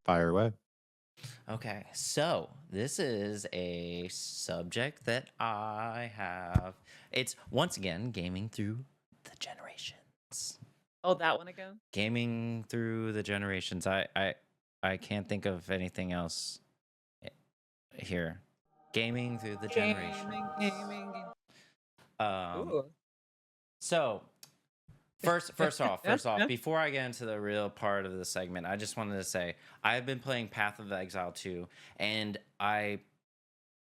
Fire away. Okay, so this is a subject that I have. It's once again gaming through the generations. Oh, that one again? Gaming through the generations. I can't think of anything else eh, here. Gaming through the generations. Gaming. Um, Ooh. so first Yeah, off, yeah. before I get into the real part of the segment, I just wanted to say I've been playing Path of Exile 2, and I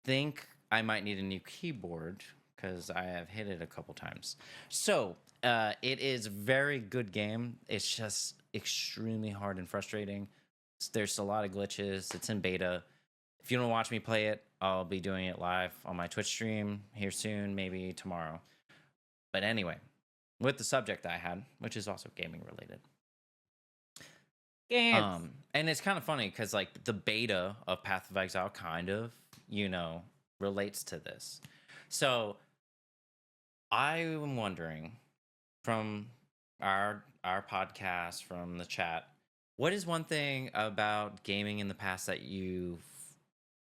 think I might need a new keyboard because I have hit it a couple times. So it is a very good game. It's just extremely hard and frustrating. There's a lot of glitches. It's in beta. If you don't watch me play it, I'll be doing it live on my Twitch stream here soon, maybe tomorrow. But anyway, with the subject I had, which is also gaming related. Games. And it's kind of funny because like the beta of Path of Exile kind of, relates to this. So I am wondering from our podcast, from the chat, what is one thing about gaming in the past that you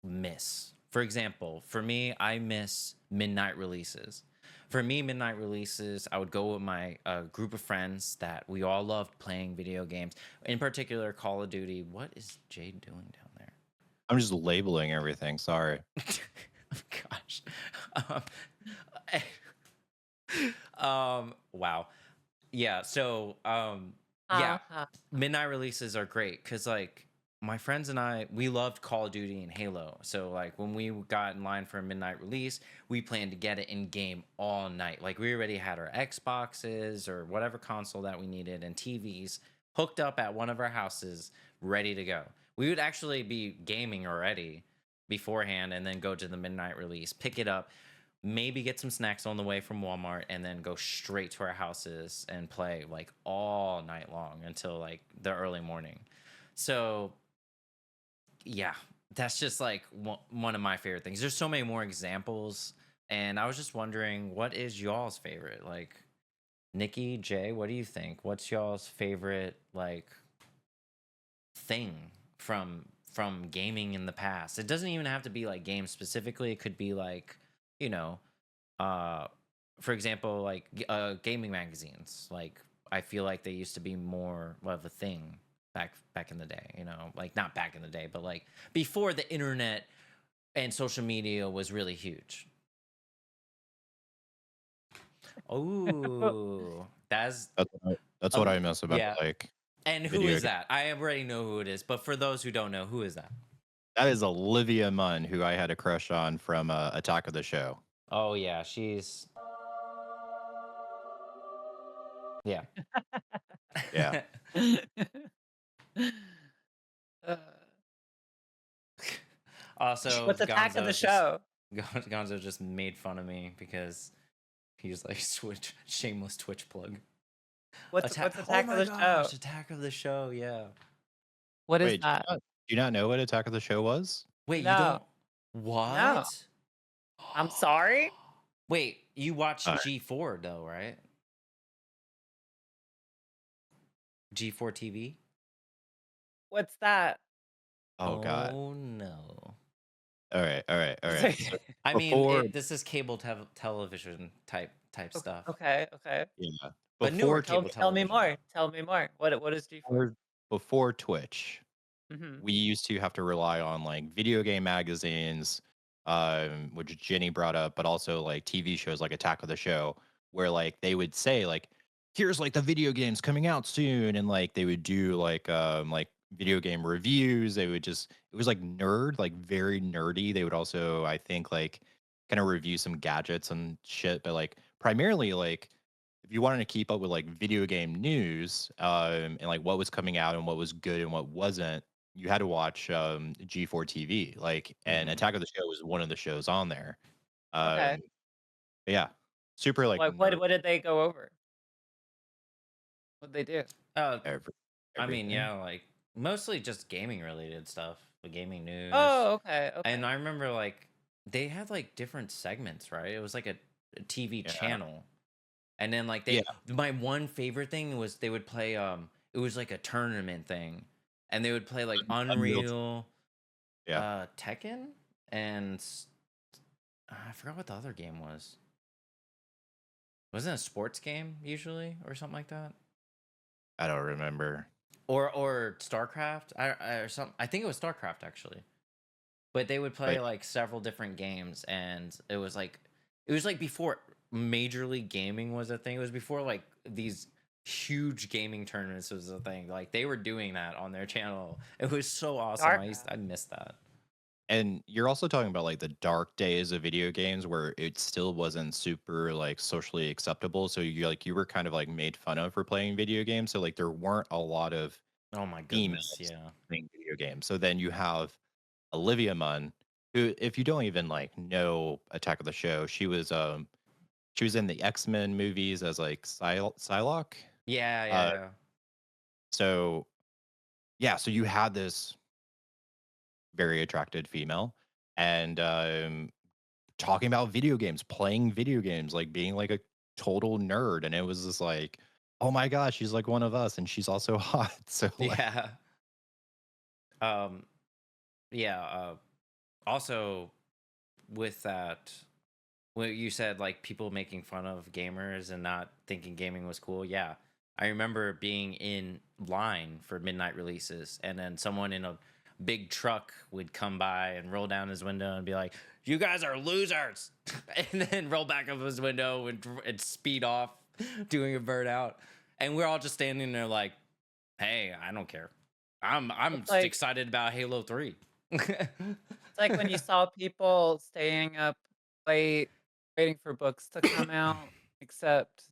miss? For example, for me, I miss midnight releases. For me, midnight releases, I would go with my group of friends that we all loved playing video games, in particular Call of Duty. What is Jade doing down there? I'm just labeling everything. Sorry. Oh, gosh. Wow. Yeah. So, yeah, Uh-huh. midnight releases are great because, like, my friends and I, we loved Call of Duty and Halo. So, like, when we got in line for a midnight release, we planned to get it in game all night. Like, we already had our Xboxes or whatever console that we needed and TVs hooked up at one of our houses, ready to go. We would actually be gaming already beforehand and then go to the midnight release, pick it up, maybe get some snacks on the way from Walmart, and then go straight to our houses and play like all night long until like the early morning. So, yeah, that's just like one of my favorite things. There's so many more examples, and I was just wondering, what is y'all's favorite? Like, Nikki, Jay, what do you think? What's y'all's favorite like thing from gaming in the past? It doesn't even have to be like games specifically. It could be like, you know, uh for example, like gaming magazines. Like I feel like they used to be more of a thing back in the day, like not back in the day, but like before the internet and social media was really huge. Oh, that's That's what I miss about yeah. like And who video is games. that? I already know who it is, but for those who don't know, who is that? That is Olivia Munn, who I had a crush on from Attack of the Show. Oh yeah, she's yeah. Yeah. Uh, Also, What's Attack of the Show? Gonzo just made fun of me because he's like shameless Twitch plug. What's Oh Attack my of the Show? gosh, Attack of the Show, yeah. What is Wait, that? do you not know what Attack of the Show was? Wait, you No. don't what? No. I'm sorry? Wait, you watched Uh, G4 though, right? G4 TV? What's that? oh God. Oh no. All right. So I mean, before, this is cable television type stuff. Okay. yeah, But newer before Tell cable me, tell me television. more. Tell me more. What is G4? before Twitch, Mm-hmm. we used to have to rely on like video game magazines, which Jenny brought up, but also like TV shows like Attack of the Show, where like they would say like, here's like the video games coming out soon, and like they would do like video game reviews. They would just it was like like very nerdy. They would also, I think, like kind of review some gadgets and shit, but like primarily like if you wanted to keep up with like video game news, and like what was coming out and what was good and what wasn't, you had to watch G4 TV. Like, and Mhm. Attack of the Show was one of the shows on there. Okay. Um, yeah, super like What did they go over? What'd they do? Uh, I mean, everything. yeah, like mostly just gaming related stuff, the gaming news. Oh, okay. And I remember like they had like different segments, right? It was like a TV Yeah, channel. And then like yeah, my one favorite thing was they would play it was like a tournament thing. and they would play like Unreal. Unreal, Yeah, Tekken, and I forgot what the other game was. Wasn't it a sports game usually or something like that? I don't remember. Or StarCraft? Or something. I think it was StarCraft actually. But they would But play like several different games, and it was like before Major League Gaming was a thing. It was before like these huge gaming tournaments was a thing. Like they were doing that on their channel. It was so awesome. I StarCraft. missed that. and you're also talking about like the dark days of video games where it still wasn't super like socially acceptable. So you were kind of like made fun of for playing video games. So like there weren't a lot of Oh my goodness, females yeah. playing video games. So then you have Olivia Munn, who, if you don't even like know Attack of the Show, she was in the X-Men movies as like Psylocke. Yeah, yeah, Uh, yeah. so yeah, so you had this very attracted female, and talking about video games, playing video games, like being like a total nerd, and it was just like, oh my gosh, she's like one of us, and she's also hot. So like, Yeah. Um yeah, also with that, when you said like people making fun of gamers and not thinking gaming was cool, yeah. I remember being in line for midnight releases, and then someone in a big truck would come by and roll down his window and be like, "You guys are losers," and then roll back up his window and speed off, doing a burnout. And we're all just standing there like, "Hey, I don't care. I'm It's like excited about Halo 3." it's like when you saw people staying up late waiting for books to come out, except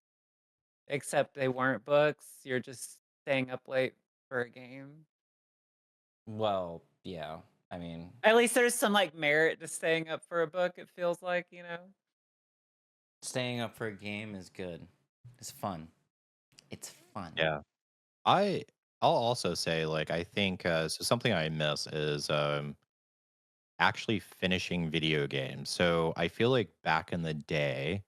they weren't books. You're just staying up late for a game. Well, yeah. I mean, At least there's some like merit to staying up for a book, it feels like, you know? staying up for a game is good. It's fun. It's fun. yeah, I I'll also say like I think so something I miss is actually finishing video games. So I feel like back in the day,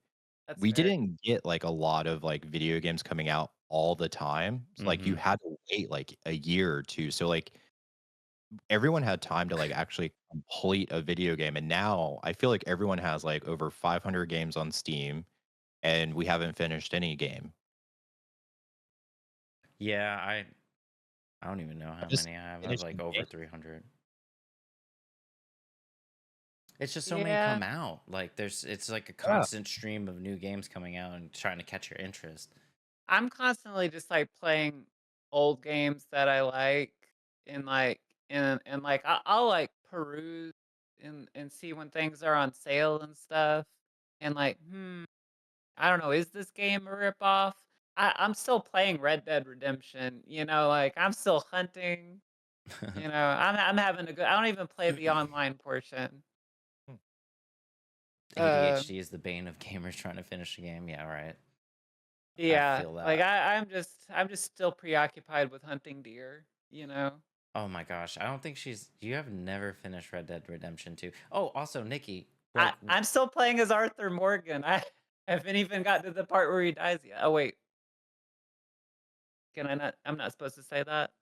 That's we fair. didn't get like a lot of like video games coming out all the time. So like you Mm-hmm. had to wait like a year or two. So like everyone had time to like actually complete a video game. And now I feel like everyone has like over 500 games on Steam and we haven't finished any game. Yeah, I don't even know I how just many I have. I have like finishing over game. 300. It's just so many Yeah. come out. Like it's like a Yeah. constant stream of new games coming out and trying to catch your interest. I'm constantly just like playing old games that I like and like and like I'll like peruse and see when things are on sale and stuff and like I don't know, is this game a ripoff? I'm still playing Red Dead Redemption, you know, like I'm still hunting, you know, I'm having a good I don't even play the online portion. Hmm. Um ADHD is the bane of gamers trying to finish a game. Yeah, right. I yeah, feel like that. I'm just still preoccupied with hunting deer, you know. Oh my gosh. I don't think you have never finished Red Dead Redemption 2. Oh, also Nikki, I like I'm still playing as Arthur Morgan. I haven't even got to the part where he dies yet. Oh wait, can I not? I'm not supposed to say that.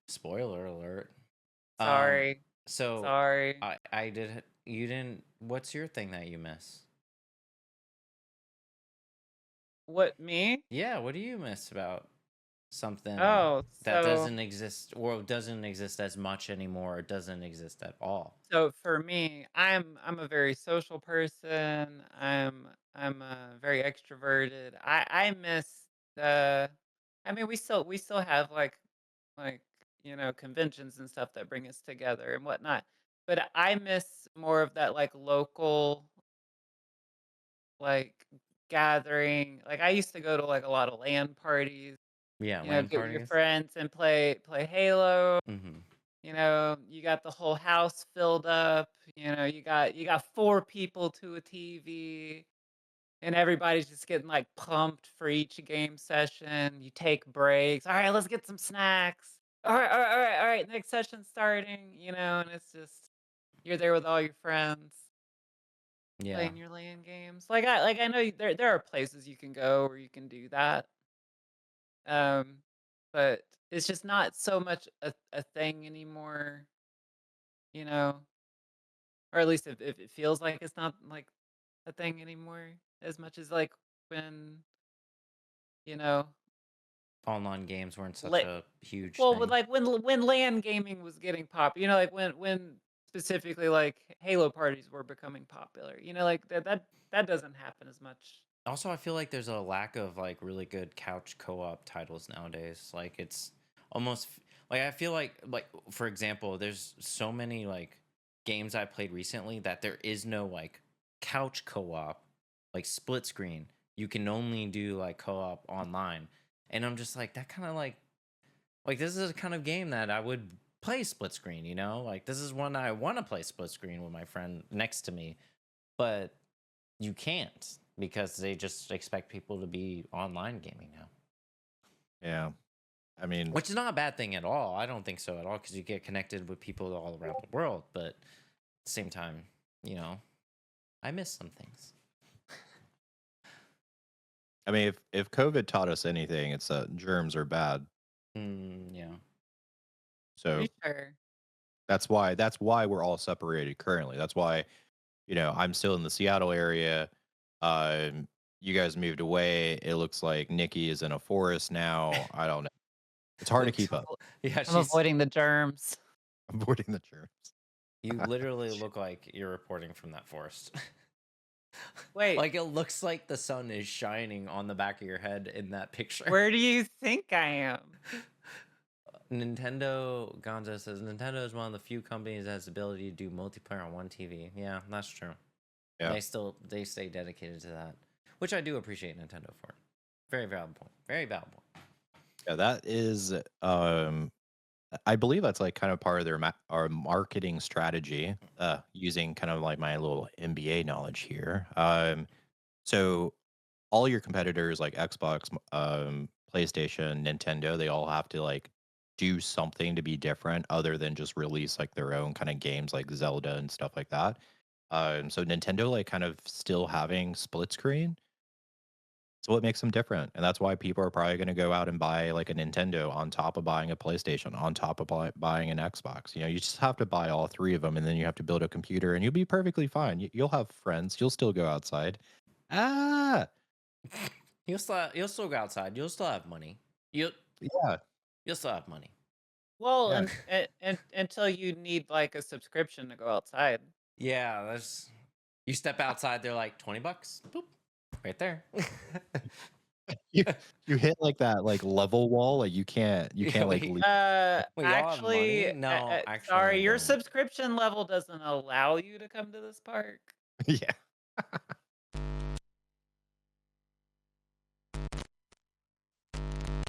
spoiler alert. Um, Sorry, so sorry. I did you didn't what's your thing that you miss? What me? Yeah, what do you miss about something Oh, that so doesn't exist or doesn't exist as much anymore or doesn't exist at all? so for me, I'm a very social person. I'm very extroverted. I miss the. I mean, we still have like conventions and stuff that bring us together and whatnot. But I miss more of that like local like gathering. Like I used to go to like a lot of LAN parties, Yeah, LAN get with your parties. friends and play Halo. Mhm. You got the whole house filled up. You got four people to a TV, and everybody's just getting like pumped for each game session. You take breaks. All right, let's get some snacks. All right, all right, all right, all right. Next session starting. And it's just you're there with all your friends Yeah. playing your LAN games. Like I know there are places you can go where you can do that. Um, but it's just not so much a thing anymore, you know, or at least if it feels like it's not like a thing anymore as much as like when you know Online games weren't such la- a huge well with thing. like when LAN gaming was getting pop, you know, like when specifically like Halo parties were becoming popular, you know, like that doesn't happen as much. Also, I feel like there's a lack of like really good couch co-op titles nowadays. Like it's almost like I feel like for example, there's so many like games I played recently that there is no like couch co-op, like split screen. You can only do like co-op online. And I'm just like that kind of like this is a kind of game that I would play split screen, you know? Like this is one I want to play split screen with my friend next to me. But you can't because they just expect people to be online gaming now, Yeah. I mean, which is not a bad thing at all. I don't think so at all because you get connected with people all around the world. But at the same time, you know, I miss some things. I mean, if COVID taught us anything, it's that germs are bad. Yeah. So Pretty sure. that's why we're all separated currently. That's why, I'm still in the Seattle area. Um, you guys moved away. It looks like Nikki is in a forest now. I don't know. It's hard to Looked, keep up. yeah, I'm avoiding the germs. Avoiding the germs. you literally look like you're reporting from that forest. Wait, Like it looks like the sun is shining on the back of your head in that picture. where do you think I am? Nintendo, Gonzo says Nintendo is one of the few companies that has the ability to do multiplayer on one TV. Yeah, that's true. Yeah. They stay dedicated to that, which I do appreciate Nintendo for. Very valid point. Very valid point. Yeah, that is I believe that's like kind of part of their our marketing strategy, using kind of like my little MBA knowledge here. So all your competitors like Xbox, PlayStation, Nintendo, they all have to like do something to be different other than just release like their own kind of games like Zelda and stuff like that. So Nintendo like kind of still having split screen. So what makes them different, and that's why people are probably going to go out and buy like a Nintendo on top of buying a PlayStation, on top of buying an Xbox. You just have to buy all three of them, and then you have to build a computer, and you'll be perfectly fine. You'll have friends. You'll still go outside. Ah, You'll still go outside. You'll still have money. yeah, You'll still have money. Well, yeah. and until you need like a subscription to go outside. Yeah, that's you step outside, they're like $20. Boop. Right there. You you hit like that like level wall. Like you can't Yeah, like wait. leave. Wait, y'all have money? Actually, No, actually sorry, I your don't. subscription level doesn't allow you to come to this park. Yeah.